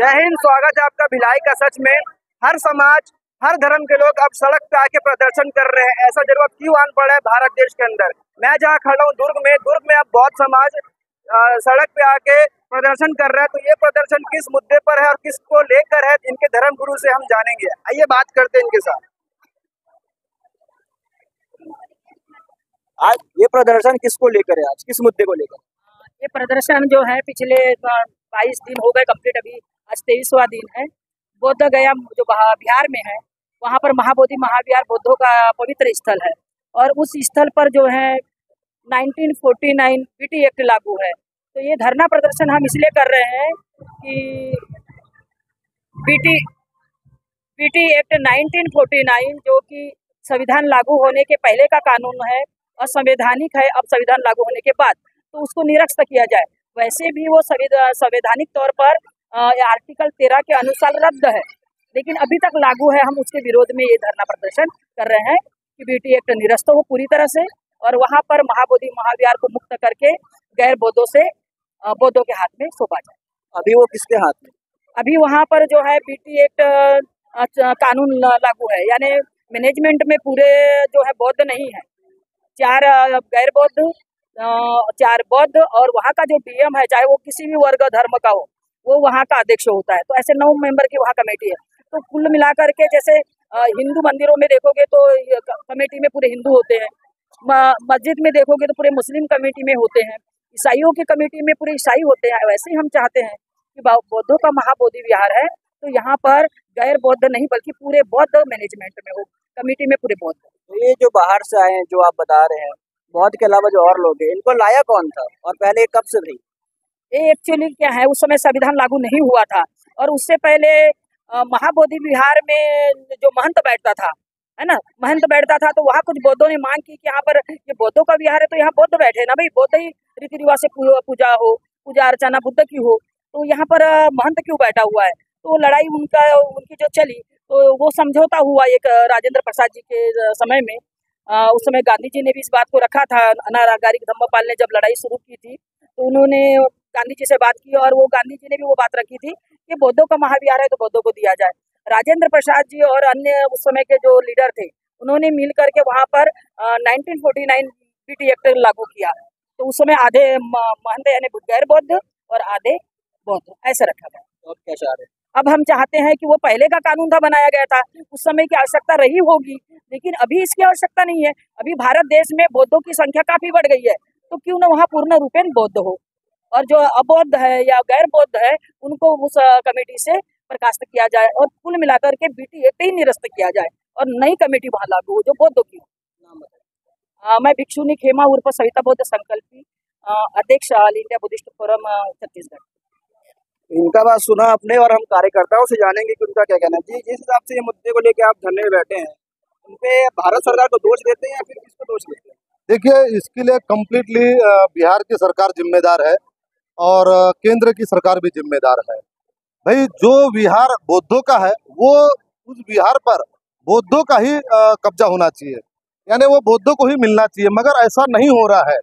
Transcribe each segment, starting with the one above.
जय हिंद। स्वागत है आपका भिलाई का सच में। हर समाज, हर धर्म के लोग अब सड़क पे आके प्रदर्शन कर रहे हैं। ऐसा जरूरत क्यों आन पड़ा है भारत देश के अंदर। मैं जहाँ खड़ा हूँ दुर्ग में अब बौद्ध समाज सड़क पे आके प्रदर्शन कर रहा है। तो ये प्रदर्शन किस मुद्दे पर है और किसको लेकर है, इनके धर्म गुरु से हम जानेंगे। आइए बात करते हैं इनके साथ। आज ये प्रदर्शन किसको लेकर है, आज किस मुद्दे को लेकर? ये प्रदर्शन जो है पिछले 22 दिन हो गए कंप्लीट, अभी आज 23वां दिन है। बोध गया जो बिहार में है, वहाँ पर महाबोधि महाविहार बौद्धों का पवित्र स्थल है। और उस स्थल पर जो है 1949 बीटी एक्ट लागू है। तो ये धरना प्रदर्शन हम इसलिए कर रहे हैं कि बीटी एक्ट 1949 जो कि संविधान लागू होने के पहले का कानून है, असंवैधानिक है अब संविधान लागू होने के बाद, तो उसको निरस्त किया जाए। वैसे भी वो संवैधानिक तौर पर आर्टिकल 13 के अनुसार रद्द है, लेकिन अभी तक लागू है। हम उसके विरोध में ये धरना प्रदर्शन कर रहे हैं कि बीटी एक्ट निरस्त हो पूरी तरह से, और वहाँ पर महाबोधि महाविहार को मुक्त करके गैर बौद्धों से बौद्धों के हाथ में सौंपा जाए। अभी वो किसके हाथ में? अभी वहाँ पर जो है बीटी एक्ट कानून लागू है, यानी मैनेजमेंट में पूरे जो है बौद्ध नहीं है। 4 गैर बौद्ध, 4 बौद्ध, और वहाँ का जो डीएम है, चाहे वो किसी भी वर्ग धर्म का हो, वो वहाँ का अध्यक्ष होता है। तो ऐसे 9 मेंबर की वहाँ कमेटी है। तो कुल मिलाकर के जैसे हिंदू मंदिरों में देखोगे तो कमेटी में पूरे हिंदू होते हैं, मस्जिद में देखोगे तो पूरे मुस्लिम कमेटी में होते हैं, ईसाइयों की कमेटी में पूरे ईसाई होते हैं। वैसे ही हम चाहते हैं कि बौद्धों का महाबोधि विहार है, तो यहाँ पर गैर बौद्ध नहीं बल्कि पूरे बौद्ध मैनेजमेंट में हो, कमेटी में पूरे बौद्ध। तो ये जो बाहर से आए हैं, जो आप बता रहे हैं, बौद्ध के अलावा जो और लोग हैं, इनको लाया कौन था और पहले कब से थी? ये एक्चुअली क्या है, उस समय संविधान लागू नहीं हुआ था, और उससे पहले महाबोधि विहार में जो महंत बैठता था, है ना, महंत बैठता था, तो वहाँ कुछ बौद्धों ने मांग की कि यहाँ पर ये बौद्धों का विहार है, तो यहाँ बौद्ध बैठे ना भाई, बौद्ध ही रीति रिवाज से पूजा हो, पूजा अर्चना बुद्ध की हो, तो यहाँ पर महंत क्यों बैठा हुआ है। तो लड़ाई उनकी जो चली, तो वो समझौता हुआ एक राजेंद्र प्रसाद जी के समय में। उस समय गांधी जी ने भी इस बात को रखा था। अनागारिक धम्मपाल ने जब लड़ाई शुरू की थी, तो उन्होंने गांधी जी से बात की, और वो गांधी जी ने भी वो बात रखी थी कि बौद्धों का महाविहार है तो बौद्धों को दिया जाए। राजेंद्र प्रसाद जी और अन्य उस समय के जो लीडर थे, उन्होंने मिल करके वहाँ पर 1949 बीटी एक्ट लागू किया। तो उस समय आधे महंत यानी गैर बौद्ध और आधे बौद्ध ऐसे रखा गया। और क्या चाह रहे हैं? अब हम चाहते हैं कि वो पहले का कानून था, बनाया गया था, उस समय की आवश्यकता रही होगी, लेकिन अभी इसकी आवश्यकता नहीं है। अभी भारत देश में बौद्धों की संख्या काफी बढ़ गई है, तो क्यों न वहाँ पूर्ण रूपेण बौद्ध हो, और जो अबौद्ध है या गैर बौद्ध है उनको उस कमेटी से बर्खास्त किया जाए, और कुल मिलाकर के बीटी एक्ट ही निरस्त किया जाए, और नई कमेटी वहाँ लागू हो जो बौद्धों की हो। मैं भिक्षुनी खेमा उर्फ सविता बौद्ध संकल्पी, अध्यक्ष all India Buddhist forum Chhattisgarh. इनका बात सुना आपने, और हम कार्यकर्ताओं से जानेंगे कि उनका क्या कहना है। जी, जिस हिसाब से ये मुद्दे को लेकर आप धरने में बैठे हैं, उनपे भारत सरकार को दोष देते हैं या फिर किसको दोष देते हैं? देखिए, इसके लिए कम्प्लीटली बिहार की सरकार जिम्मेदार है और केंद्र की सरकार भी जिम्मेदार है। भाई, जो विहार बौद्धों का है वो उस विहार पर बौद्धों का ही कब्जा होना चाहिए, यानी वो बौद्धों को ही मिलना चाहिए, मगर ऐसा नहीं हो रहा है।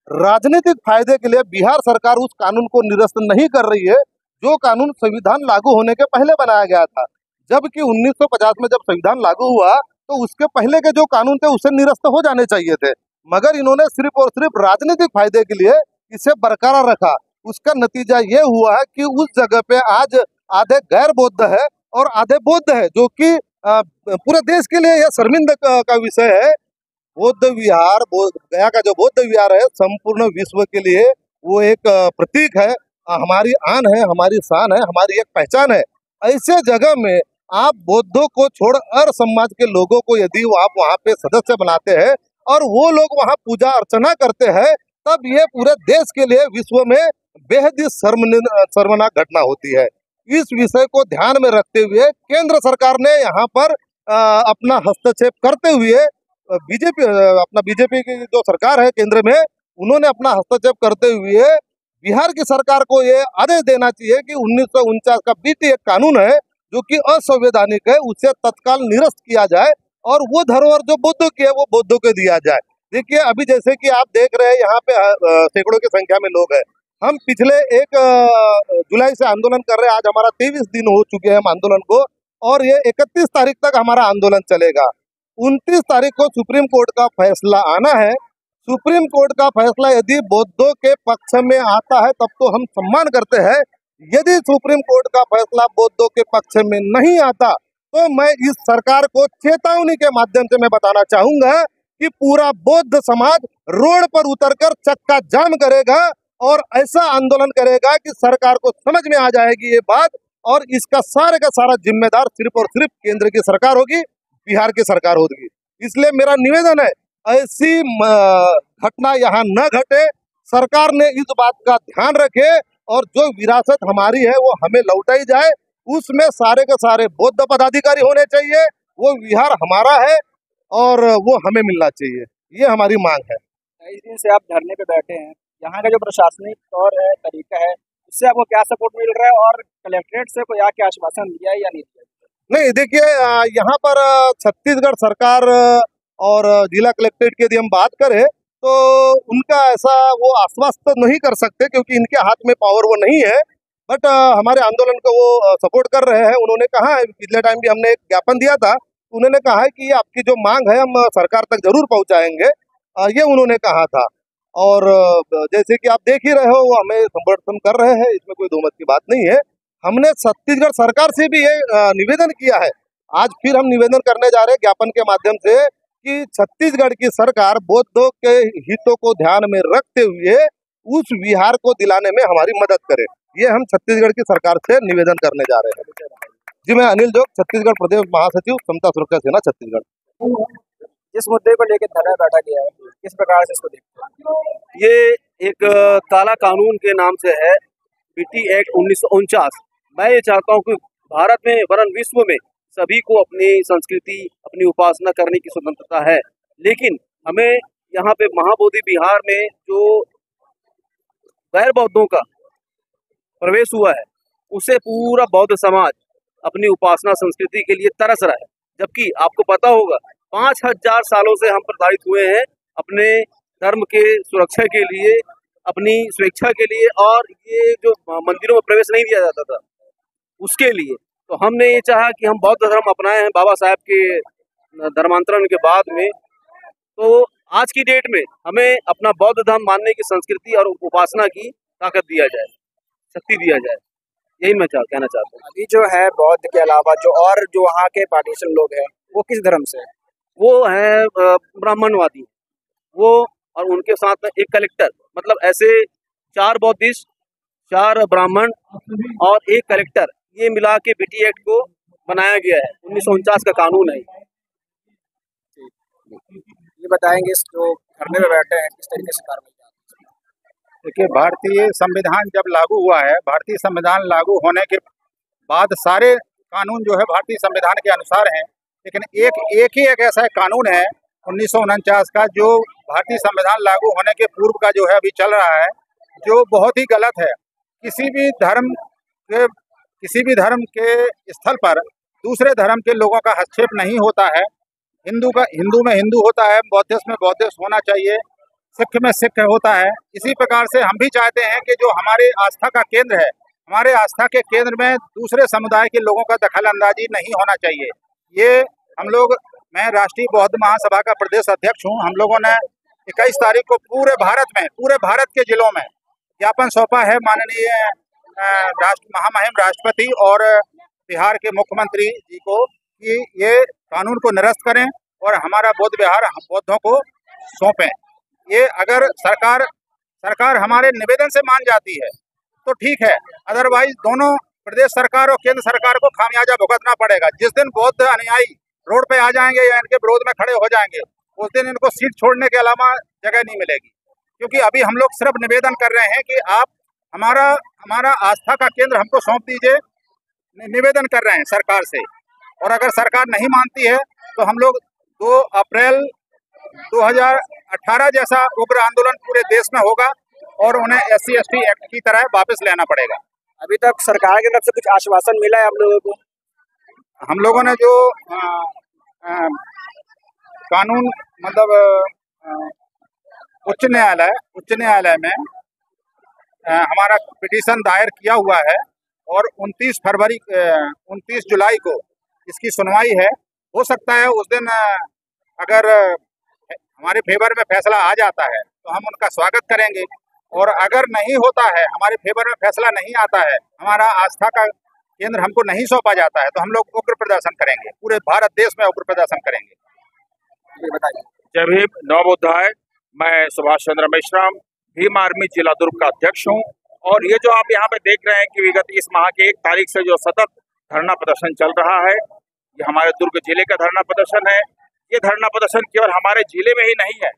राजनीतिक फायदे के लिए बिहार सरकार उस कानून को निरस्त नहीं कर रही है जो कानून संविधान लागू होने के पहले बनाया गया था। जबकि 1950 में जब संविधान लागू हुआ तो उसके पहले के जो कानून थे उसे निरस्त हो जाने चाहिए थे, मगर इन्होंने सिर्फ और सिर्फ राजनीतिक फायदे के लिए इसे बरकरार रखा। उसका नतीजा ये हुआ है कि उस जगह पे आज आधे गैर बौद्ध है और आधे बौद्ध है, जो कि पूरे देश के लिए यह शर्मिंदा का विषय है। बौद्ध विहार, गया का जो बौद्ध विहार है, संपूर्ण विश्व के लिए वो एक प्रतीक है, हमारी आन है, हमारी शान है, हमारी एक पहचान है। ऐसे जगह में आप बौद्धों को छोड़ और समाज के लोगों को यदि आप वहाँ पे सदस्य बनाते हैं और वो लोग वहाँ पूजा अर्चना करते हैं, तब ये पूरे देश के लिए विश्व में बेहद ही शर्मनाक घटना होती है। इस विषय को ध्यान में रखते हुए केंद्र सरकार ने यहाँ पर अपना हस्तक्षेप करते हुए बीजेपी की जो सरकार है केंद्र में, उन्होंने अपना हस्तक्षेप करते हुए बिहार की सरकार को ये आदेश देना चाहिए कि 1949 का बीटी एक कानून है जो कि असंवैधानिक है, उसे तत्काल निरस्त किया जाए और वो धरोहर जो बौद्धों की है वो बौद्धों को दिया जाए। देखिए, अभी जैसे कि आप देख रहे हैं यहाँ पे सैकड़ों की संख्या में लोग हैं, हम पिछले 1 जुलाई से आंदोलन कर रहे हैं। आज हमारा 23 दिन हो चुके हैं हम आंदोलन को, और ये 31 तारीख तक हमारा आंदोलन चलेगा। 29 तारीख को सुप्रीम कोर्ट का फैसला आना है। सुप्रीम कोर्ट का फैसला यदि बौद्धों के पक्ष में आता है तब तो हम सम्मान करते हैं। यदि सुप्रीम कोर्ट का फैसला बौद्धों के पक्ष में नहीं आता तो मैं इस सरकार को चेतावनी के माध्यम से मैं बताना चाहूंगा कि पूरा बौद्ध समाज रोड पर उतरकर चक्का जाम करेगा और ऐसा आंदोलन करेगा कि सरकार को समझ में आ जाएगी ये बात, और इसका सारे का सारा जिम्मेदार सिर्फ और सिर्फ केंद्र की सरकार होगी, बिहार की सरकार होगी। इसलिए मेरा निवेदन है, ऐसी घटना यहाँ न घटे, सरकार ने इस बात का ध्यान रखे और जो विरासत हमारी है वो हमें लौटाई जाए। उसमें सारे के सारे बौद्ध पदाधिकारी होने चाहिए, वो विहार हमारा है और वो हमें मिलना चाहिए, ये हमारी मांग है। कई दिन से आप धरने पे बैठे हैं, यहाँ का जो प्रशासनिक तौर है, तरीका है, उससे आपको क्या सपोर्ट मिल रहा है और कलेक्ट्रेट से कोई आके आश्वासन दिया है या नहीं दिया? नहीं, देखिए यहाँ पर छत्तीसगढ़ सरकार और जिला कलेक्ट्रेट की यदि हम बात करें तो उनका ऐसा वो आश्वस्त नहीं कर सकते क्योंकि इनके हाथ में पावर वो नहीं है। बट हमारे आंदोलन को वो सपोर्ट कर रहे हैं। उन्होंने कहा है, पिछले टाइम भी हमने एक ज्ञापन दिया था, उन्होंने कहा है कि आपकी जो मांग है हम सरकार तक जरूर पहुंचाएंगे, ये उन्होंने कहा था। और जैसे कि आप देख ही रहे हो वो हमें समर्थन कर रहे हैं, इसमें कोई दो मत की बात नहीं है। हमने छत्तीसगढ़ सरकार से भी ये निवेदन किया है, आज फिर हम निवेदन करने जा रहे हैं ज्ञापन के माध्यम से कि छत्तीसगढ़ की सरकार बौद्धों के हितों को ध्यान में रखते हुए उस विहार को दिलाने में हमारी मदद करे। ये हम छत्तीसगढ़ की सरकार से निवेदन करने जा रहे हैं। जी, मैं अनिल जोग, छत्तीसगढ़ प्रदेश महासचिव, समता सुरक्षा सेना छत्तीसगढ़। जिस मुद्दे को लेकर धरना बैठा गया है, किस प्रकार से इसको देखते हैं? ये एक काला कानून के नाम से है, बीटी एक्ट 1949। मैं ये चाहता हूँ कि भारत में वरन विश्व में सभी को अपनी संस्कृति, अपनी उपासना करने की स्वतंत्रता है, लेकिन हमें यहाँ पे महाबोधि विहार में जो गैर बौद्धों का प्रवेश हुआ है उससे पूरा बौद्ध समाज अपनी उपासना संस्कृति के लिए तरस रहा है। जबकि आपको पता होगा 5000 सालों से हम प्रताड़ित हुए हैं अपने धर्म के सुरक्षा के लिए, अपनी स्वेच्छा के लिए, और ये जो मंदिरों में प्रवेश नहीं दिया जाता था उसके लिए। तो हमने ये चाहा कि हम बौद्ध धर्म अपनाए हैं बाबा साहब के धर्मांतरण के बाद में। तो आज की डेट में हमें अपना बौद्ध धर्म मानने की संस्कृति और उपासना की ताकत दिया जाए, शक्ति दिया जाए, यही मैं कहना चाहता हूँ। अभी जो है बौद्ध के अलावा जो और जो वहाँ के पार्टीशन लोग हैं वो किस धर्म से है? वो है ब्राह्मणवादी, वो और उनके साथ में एक कलेक्टर, मतलब ऐसे 4 बौद्धिस्ट, 4 ब्राह्मण और एक कलेक्टर, ये मिला के बीटी एक्ट को बनाया गया है। 1949 का कानून है। ये बताएंगे जो धरने में बैठे हैं किस तरीके से कार्रवाई? देखिए, भारतीय संविधान जब लागू हुआ है, भारतीय संविधान लागू होने के बाद सारे कानून जो है भारतीय संविधान के अनुसार हैं, लेकिन एक ऐसा कानून है 1949 का जो भारतीय संविधान लागू होने के पूर्व का जो है अभी चल रहा है, जो बहुत ही गलत है। किसी भी धर्म के स्थल पर दूसरे धर्म के लोगों का हस्तक्षेप नहीं होता है। हिंदू में हिंदू होता है, बौद्धिस्ट में बौद्धिस्ट होना चाहिए, सिख में सिख होता है। इसी प्रकार से हम भी चाहते हैं कि जो हमारे आस्था का केंद्र है, हमारे आस्था के केंद्र में दूसरे समुदाय के लोगों का दखल अंदाजी नहीं होना चाहिए। ये हम लोग, मैं राष्ट्रीय बौद्ध महासभा का प्रदेश अध्यक्ष हूँ, हम लोगों ने 21 तारीख को पूरे भारत के जिलों में ज्ञापन सौंपा है माननीय महामहिम राष्ट्रपति और बिहार के मुख्यमंत्री जी को कि ये कानून को निरस्त करें और हमारा बौद्ध विहार बौद्धों को सौंपें। ये अगर सरकार हमारे निवेदन से मान जाती है तो ठीक है, अदरवाइज दोनों प्रदेश सरकार और केंद्र सरकार को खामियाजा भुगतना पड़ेगा। जिस दिन बौद्ध अनुयायी रोड पे आ जाएंगे या इनके विरोध में खड़े हो जाएंगे, उस दिन इनको सीट छोड़ने के अलावा जगह नहीं मिलेगी। क्योंकि अभी हम लोग सिर्फ निवेदन कर रहे हैं कि आप हमारा आस्था का केंद्र हमको सौंप दीजिए, निवेदन कर रहे हैं सरकार से। और अगर सरकार नहीं मानती है तो हम लोग 2 अप्रैल 2018 जैसा उग्र आंदोलन पूरे देश में होगा और उन्हें SC/ST एक्ट की तरह वापस लेना पड़ेगा। अभी तक सरकार की तरफ से कुछ आश्वासन मिला है आप लोगों को? हम लोगों ने जो कानून मतलब उच्च न्यायालय में हमारा पिटीशन दायर किया हुआ है और 29 जुलाई को इसकी सुनवाई है। हो सकता है उस दिन अगर हमारे फेवर में फैसला आ जाता है तो हम उनका स्वागत करेंगे, और अगर नहीं होता है, हमारे फेवर में फैसला नहीं आता है, हमारा आस्था का केंद्र हमको नहीं सौंपा जाता है, तो हम लोग उग्र प्रदर्शन करेंगे, पूरे भारत देश में उग्र प्रदर्शन करेंगे। ये बताइए। जय भीम, नवोदय। मैं सुभाष चंद्र मेश्राम, भीम आर्मी जिला दुर्ग का अध्यक्ष हूँ। और ये जो आप यहाँ पे देख रहे हैं कि विगत इस माह की 1 तारीख से जो सतत धरना प्रदर्शन चल रहा है, ये हमारे दुर्ग जिले का धरना प्रदर्शन है। ये धरना प्रदर्शन केवल हमारे जिले में ही नहीं है,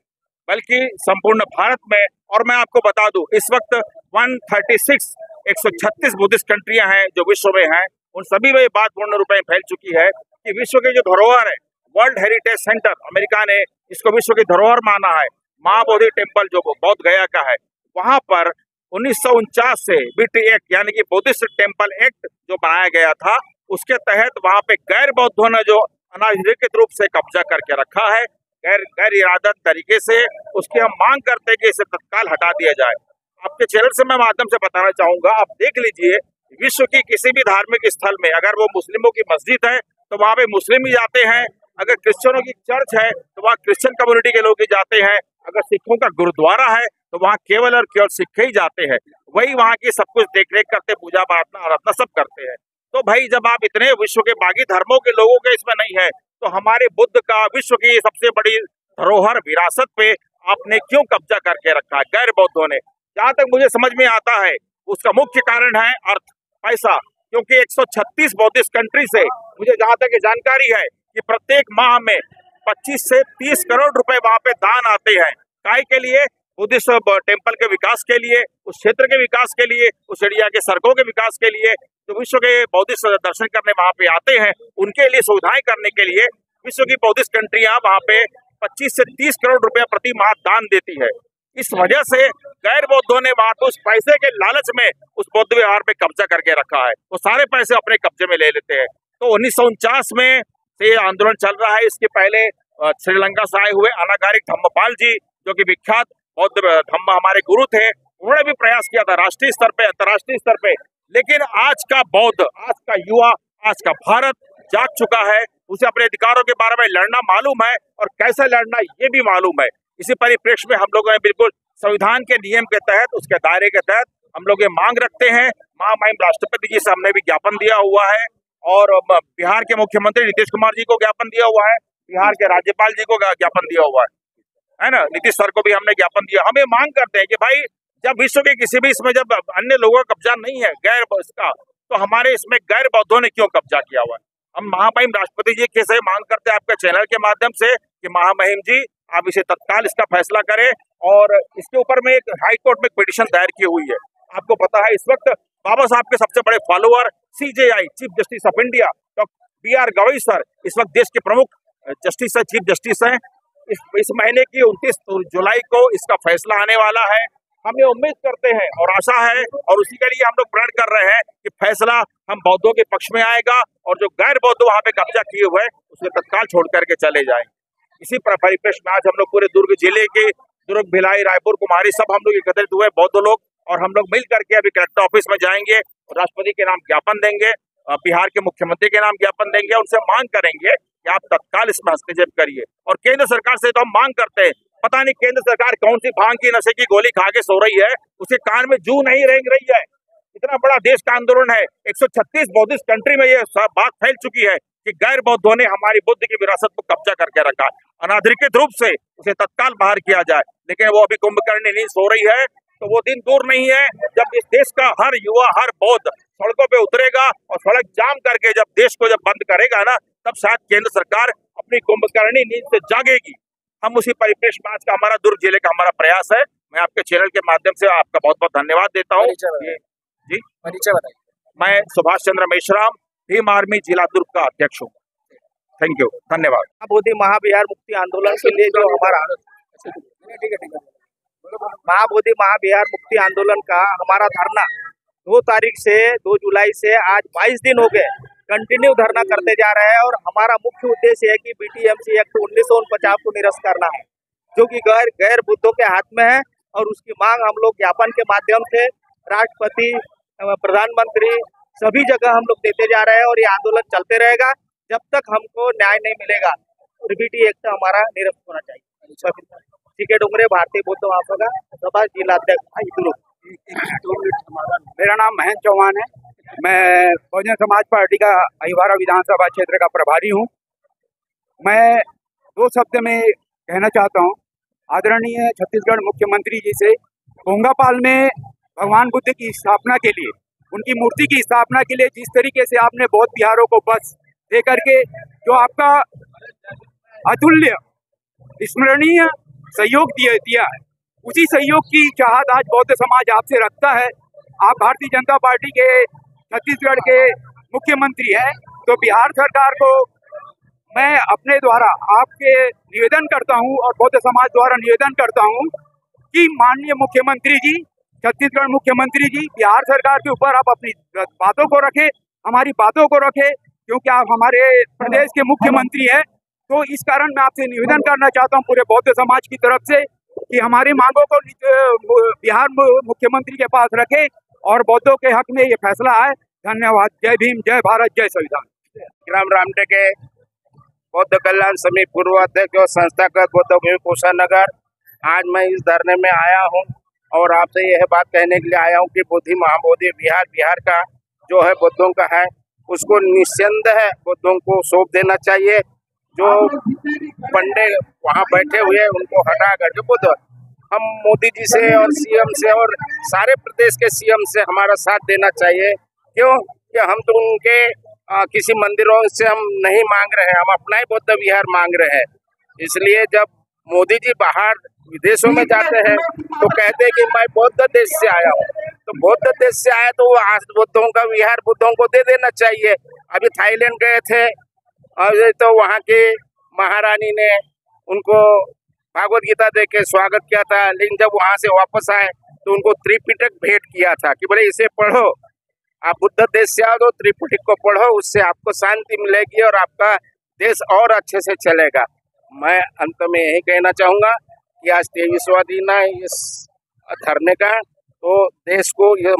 बल्कि संपूर्ण भारत में। और मैं आपको बता दूं, इस वक्त 136 बुद्धिस्ट कंट्रियां हैं जो विश्व में हैं। उन सभी में बात पूर्ण रूप में फैल चुकी है कि विश्व के जो धरोहर है, वर्ल्ड हेरिटेज सेंटर, अमेरिका ने इसको विश्व की धरोहर माना है। महाबोधि टेम्पल जो बौद्ध गया का है, वहां पर 1949 से BT एक्ट यानी कि बुद्धिस्ट टेम्पल एक्ट जो बनाया गया था, उसके तहत वहां पे गैर बौद्धों ने जो अनाधिकृत रूप से कब्जा करके रखा है, गैर इरादत तरीके से, उसकी हम मांग करते हैं कि इसे तत्काल हटा दिया जाए। आपके चैनल से मैं माध्यम से बताना चाहूंगा, आप देख लीजिए, विश्व की किसी भी धार्मिक स्थल में अगर वो मुस्लिमों की मस्जिद है तो वहां पे मुस्लिम ही जाते हैं, अगर क्रिश्चियनों की चर्च है तो वहाँ क्रिश्चियन कम्युनिटी के लोग ही जाते हैं, अगर सिखों का गुरुद्वारा है तो वहाँ केवल और केवल सिख ही जाते हैं। वही वहाँ की सब कुछ देख रेख करते, पूजा प्रार्थना आराधना सब करते हैं। तो भाई जब आप इतने विश्व के बाकी धर्मों के लोगों के इसमें नहीं है, तो हमारे बुद्ध का विश्व की सबसे बड़ी धरोहर विरासत पे आपने क्यों कब्जा करके रखा है गैर बौद्धों ने? जहाँ तक मुझे समझ में आता है, उसका मुख्य कारण है अर्थ, पैसा। क्योंकि 136 बुद्धिस्ट कंट्री से मुझे जहाँ तक जानकारी है कि प्रत्येक माह में 25 से 30 करोड़ रुपए वहाँ पे दान आते हैं। काय के लिए? बुद्धिस्ट टेम्पल के विकास के लिए, उस क्षेत्र के विकास के लिए, उस एरिया के सड़कों के विकास के लिए। जो विश्व के बौद्धिस्ट दर्शन करने वहाँ पे आते हैं, उनके लिए सुविधाएं करने के लिए विश्व की बौद्धिस्ट कंट्रियां वहाँ पे 25 से 30 करोड़ रुपया प्रति माह दान देती है। इस वजह से गैर बौद्धों ने वहां पे उस पैसे के लालच में उस बौद्ध विहार पे कब्जा करके रखा है। वो सारे पैसे अपने कब्जे में ले लेते हैं। तो 1949 में से आंदोलन चल रहा है। इसके पहले श्रीलंका से आए हुए अनागारिक धम्मपाल जी, जो कि विख्यात बौद्ध धम्म हमारे गुरु थे, उन्होंने भी प्रयास किया था राष्ट्रीय स्तर पे, अंतर्राष्ट्रीय स्तर पे। लेकिन आज का बौद्ध, आज का युवा, आज का भारत जाग चुका है। उसे अपने अधिकारों के बारे में लड़ना मालूम है और कैसे लड़ना ये भी मालूम है। इसी परिप्रेक्ष्य में हम लोगों ने बिल्कुल संविधान के नियम के तहत, उसके दायरे के तहत हम लोग ये मांग रखते हैं। महामहिम राष्ट्रपति जी से हमने भी ज्ञापन दिया हुआ है और बिहार के मुख्यमंत्री नीतीश कुमार जी को ज्ञापन दिया हुआ है, बिहार के राज्यपाल जी को ज्ञापन दिया हुआ है ना, नीतीश सर को भी हमने ज्ञापन दिया। हम ये मांग करते हैं कि भाई जब विश्व के किसी भी इसमें जब अन्य लोगों का कब्जा नहीं है गैर इसका, तो हमारे इसमें गैर बौद्धों ने क्यों कब्जा किया हुआ है? हम महामहिम राष्ट्रपति जी के से मांग करते हैं आपके चैनल के माध्यम से कि महामहिम जी आप इसे तत्काल इसका फैसला करें। और इसके ऊपर में एक हाई कोर्ट में पिटीशन दायर की हुई है। आपको पता है इस वक्त बाबा साहब के सबसे बड़े follower CJI chief justice of India doctor BR Gavai sir इस वक्त देश के प्रमुख जस्टिस है, चीफ जस्टिस हैं। इस महीने की 29 जुलाई को इसका फैसला आने वाला है। हम ये उम्मीद करते हैं और आशा है और उसी के लिए हम लोग प्रण कर रहे हैं कि फैसला हम बौद्धों के पक्ष में आएगा और जो गैर बौद्ध वहां पे कब्जा किए हुए उसे तत्काल छोड़ करके चले जाएं। इसी परिप्रेक्ष्य में आज हम लोग पूरे दुर्ग जिले के दुर्ग, भिलाई, रायपुर, कुमारी सब हम लोग एकत्रित हुए बौद्ध लोग, और हम लोग मिल करके अभी कलेक्टर ऑफिस में जाएंगे और राष्ट्रपति के नाम ज्ञापन देंगे, बिहार के मुख्यमंत्री के नाम ज्ञापन देंगे। उनसे मांग करेंगे कि आप तत्काल इसमें हस्तक्षेप करिए। और केंद्र सरकार से तो हम मांग करते हैं, पता नहीं केंद्र सरकार कौन सी भांग की नशे की गोली खा के सो रही है, उसके कान में जू नहीं रेंग रही है। इतना बड़ा देश का आंदोलन है, 136 बौद्धिस्ट कंट्री में ये बात फैल चुकी है कि गैर बौद्धों ने हमारी बुद्ध की विरासत को कब्जा करके रखा। अनाधिकृत रूप से उसे तत्काल बाहर किया जाए, लेकिन वो अभी कुंभकर्णी नींद सो रही है। तो वो दिन दूर नहीं है जब इस देश का हर युवा, हर बौद्ध सड़कों पे उतरेगा और सड़क जाम करके जब देश को जब बंद करेगा ना, तब शायद केंद्र सरकार अपनी कुंभकर्णी नींद से जागेगी। हम उसी परिप्रेक्ष्य में आज का हमारा दुर्ग जिले का हमारा प्रयास है। मैं आपके चैनल के माध्यम से आपका बहुत बहुत धन्यवाद देता हूँ। जी, परिचय बताइए। मैं सुभाष चंद्र मेश्राम, भीम आर्मी जिला दुर्ग का अध्यक्ष हूँ। थैंक यू, धन्यवाद। महाबोधि महाविहार मुक्ति आंदोलन के लिए जो हमारा महाबोधि महाविहार मुक्ति आंदोलन का हमारा धरना 2 तारीख से 2 जुलाई से आज 22 दिन हो गए कंटिन्यू धरना करते जा रहे हैं। और हमारा मुख्य उद्देश्य है कि BTMC एक्ट 1949 को निरस्त करना है, जो कि गैर बुद्धों के हाथ में है। और उसकी मांग हम लोग ज्ञापन के माध्यम से राष्ट्रपति, प्रधानमंत्री, सभी जगह हम लोग देते जा रहे हैं और ये आंदोलन चलते रहेगा जब तक हमको न्याय नहीं मिलेगा। बीटी एक्ट हमारा निरस्त होना चाहिए। सीके डोंगरे, भारतीय बौद्ध महासभा सभा जिलाध्यक्ष। मेरा नाम महेंद्र चौहान है। मैं बहुजन समाज पार्टी का अहिवारा विधानसभा क्षेत्र का प्रभारी हूँ। मैं 2 शब्द में कहना चाहता हूँ। आदरणीय छत्तीसगढ़ मुख्यमंत्री जी से भोंगापाल में भगवान बुद्ध की स्थापना के लिए, उनकी मूर्ति की स्थापना के लिए जिस तरीके से आपने बौद्ध विहारों को बस दे करके जो आपका अतुल्य स्मरणीय सहयोग दिया है, उसी सहयोग की चाहत आज बौद्ध समाज आपसे रखता है। आप भारतीय जनता पार्टी के छत्तीसगढ़ के मुख्यमंत्री हैं, तो बिहार सरकार को मैं अपने द्वारा आपके निवेदन करता हूं और बौद्ध समाज द्वारा निवेदन करता हूं कि माननीय मुख्यमंत्री जी, छत्तीसगढ़ मुख्यमंत्री जी, बिहार सरकार के ऊपर आप अपनी बातों को रखें, हमारी बातों को रखें, क्योंकि आप हमारे प्रदेश के मुख्यमंत्री हैं। तो इस कारण मैं आपसे निवेदन करना चाहता हूं पूरे बौद्ध समाज की तरफ से कि हमारी मांगों को बिहार मुख्यमंत्री के पास रखें और बौद्धों के हक में ये फैसला आए। धन्यवाद। जय भीम, जय भारत, जय संविधान। ग्राम रामटे के बौद्ध कल्याण समिति पूर्व अध्यक्ष और संस्थागत बौद्ध कुशानगर, आज मैं इस धरने में आया हूं और आपसे यह बात कहने के लिए आया हूं कि बोधि महाबोधि बिहार का जो है बौद्धों का है, उसको निस्संदेह बौद्धों को सौंप देना चाहिए। जो पंडे वहाँ बैठे हुए हैं उनको हटा करके बुद्ध, हम मोदी जी से और सीएम से और सारे प्रदेश के सीएम से हमारा साथ देना चाहिए। क्यों कि हम तो उनके किसी मंदिरों से हम नहीं मांग रहे हैं, हम अपना ही बौद्ध विहार मांग रहे हैं। इसलिए जब मोदी जी बाहर विदेशों में जाते हैं तो कहते हैं कि मैं बौद्ध देश से आया हूँ, तो बौद्ध देश से आया तो वो बुद्धों का विहार बुद्धों को दे देना चाहिए। अभी थाईलैंड गए थे और तो वहाँ की महारानी ने उनको भागवत गीता दे के स्वागत किया था, लेकिन जब वहाँ से वापस आए तो उनको त्रिपिटक भेंट किया था कि बोले इसे पढ़ो, आप बुद्ध देश से आओ तो त्रिपिटक को पढ़ो, उससे आपको शांति मिलेगी और आपका देश और अच्छे से चलेगा। मैं अंत में यही कहना चाहूँगा कि आज 23वां दिन है इस धरने का, तो देश को ये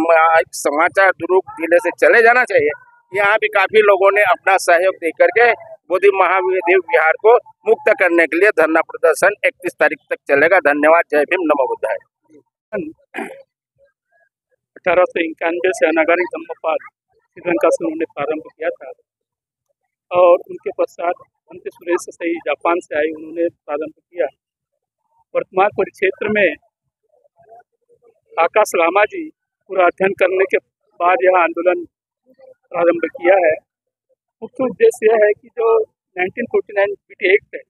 समाचार दुरुप जिले से चले जाना चाहिए। यहाँ भी काफी लोगों ने अपना सहयोग दे करके बोधि महादेव विहार को मुक्त करने के लिए धरना प्रदर्शन 31 तारीख तक चलेगा। धन्यवाद। जय भीम, नमो बुद्धाय। 1891 से अनागारी धम्मपाल श्रीलंका से उन्होंने प्रारंभ किया था और उनके पश्चात अंत्य सुरेश से जापान से आए, उन्होंने प्रारंभ किया। वर्तमान परिक्षेत्र में आकाश लामा जी पूरा अध्ययन करने के बाद यह आंदोलन प्रारंभ किया है। मुख्य उद्देश्य यह है कि जो 1949 बीटी एक्ट है,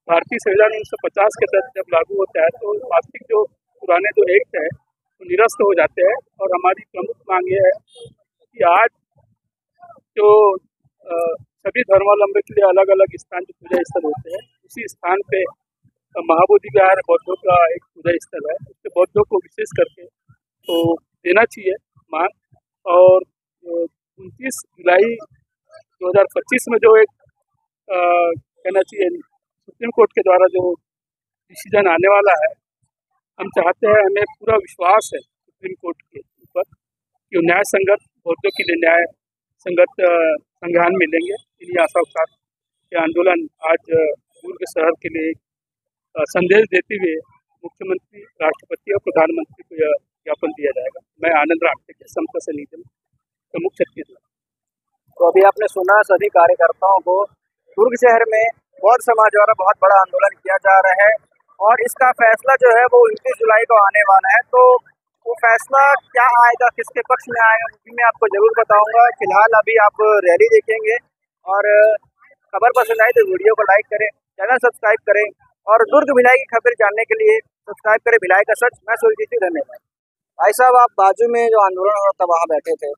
भारतीय संविधान 1950 के तहत जब लागू होता है तो वास्तविक जो पुराने जो एक्ट है वो निरस्त हो जाते हैं। और हमारी प्रमुख मांग ये है कि आज जो सभी धर्मावलंबी के लिए अलग अलग स्थान जो पूजा स्थल होते हैं, उसी स्थान पे महाबोधि विहार बौद्धों का एक पूजा स्थल है, उसके बौद्धों को विशेष करके तो देना चाहिए मांग। और 29 जुलाई 2025 में जो एक कहना चाहिए सुप्रीम कोर्ट के द्वारा जो डिसीजन आने वाला है, हम चाहते हैं, हमें पूरा विश्वास है सुप्रीम कोर्ट के ऊपर कि न्याय संगत बौद्धों के लिए न्याय संगत संज्ञान मिलेंगे। इन्हीं आशा के साथ ये आंदोलन आज दुर्ग शहर के लिए संदेश देते हुए मुख्यमंत्री, राष्ट्रपति और प्रधानमंत्री को यह ज्ञापन दिया जाएगा। मैं आनंद रामटे के समता से निधन प्रमुख छत्तीसगढ़। तो अभी आपने सुना सभी कार्यकर्ताओं को, दुर्ग शहर में बौद्ध समाज द्वारा बहुत बड़ा आंदोलन किया जा रहा है और इसका फैसला जो है वो 29 जुलाई को आने वाला है। तो वो फैसला क्या आएगा, किसके पक्ष में आएगा, वो भी मैं आपको जरूर बताऊंगा। फिलहाल अभी आप रैली देखेंगे और खबर पसंद आए तो वीडियो को लाइक करें, चैनल सब्सक्राइब करें और दुर्ग भिलाई की खबर जानने के लिए सब्सक्राइब करें भिलाई का सच। मैं सुरजीत, धन्यवाद। भाई साहब, आप बाजू में जो आंदोलन हो रहा था वहाँ बैठे थे,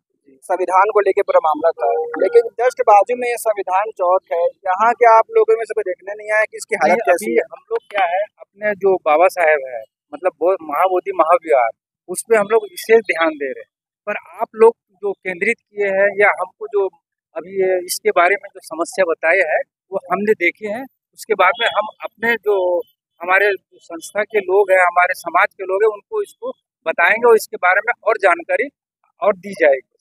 संविधान को लेके पूरा मामला था, लेकिन जस्ट बाजू में संविधान चौक है, यहाँ क्या आप लोगों में सब देखने नहीं आया कि इसकी हालत कैसी है? हम लोग क्या है, अपने जो बाबा साहेब है, मतलब महाबोधि महाविहार, उस पर हम लोग विशेष ध्यान दे रहे हैं। पर आप लोग जो केंद्रित किए हैं या हमको जो अभी इसके बारे में जो समस्या बताए है वो हमने देखे हैं, उसके बाद में हम अपने जो हमारे संस्था के लोग हैं, हमारे समाज के लोग हैं, उनको इसको बताएंगे और इसके बारे में और जानकारी और दी जाएगी।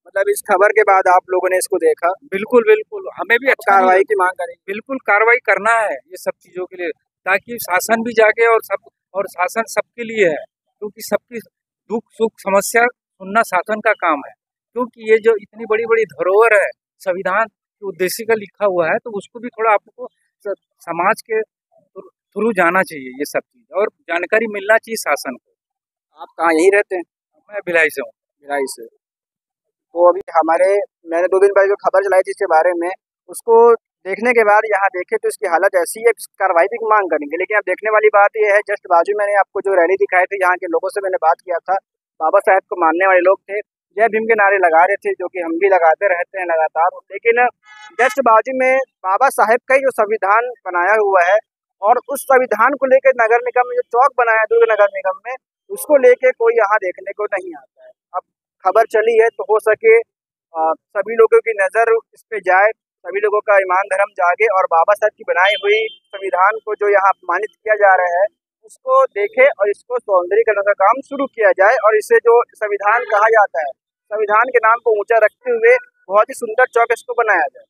मतलब इस खबर के बाद आप लोगों ने इसको देखा, बिल्कुल बिल्कुल, हमें भी अच्छा कार्रवाई की मांग करेंगे। बिल्कुल कार्रवाई करना है ये सब चीजों के लिए, ताकि शासन भी जागे और शासन सबके लिए है, क्योंकि सबकी दुख सुख समस्या सुनना शासन का काम है। क्योंकि ये जो इतनी बड़ी बड़ी धरोहर है, संविधान के उद्देश्य का लिखा हुआ है, तो उसको भी थोड़ा आपको समाज के थ्रू जाना चाहिए ये सब चीज, और जानकारी मिलना चाहिए शासन को। आप कहाँ यहीं रहते हैं? मैं भिलाई से हूँ। भिलाई से। तो अभी मैंने 2 दिन पहले जो खबर चलाई थी इसके बारे में, उसको देखने के बाद यहाँ देखे तो इसकी हालत ऐसी है, कार्रवाई की मांग करेंगे। लेकिन अब देखने वाली बात यह है, जस्ट बाजू मैंने आपको जो रैली दिखाई थी, यहाँ के लोगों से मैंने बात किया था, बाबा साहेब को मानने वाले लोग थे, जय भीम के नारे लगा रहे थे, जो कि हम भी लगाते रहते हैं लगातार। लेकिन जस्ट बाजू में बाबा साहेब का ही जो संविधान बनाया हुआ है, और उस संविधान को लेकर नगर निगम में जो चौक बनाया दुर्ग नगर निगम में, उसको लेके कोई यहाँ देखने को नहीं आता है। अब खबर चली है तो हो सके सभी लोगों की नज़र इस पे जाए, सभी लोगों का ईमान धर्म जागे, और बाबा साहब की बनाई हुई संविधान को जो यहाँ अपमानित किया जा रहा है उसको देखे, और इसको सौंदर्यीकरण का काम शुरू किया जाए, और इसे जो संविधान कहा जाता है, संविधान के नाम को ऊंचा रखते हुए बहुत ही सुंदर चौक इसको बनाया जाए।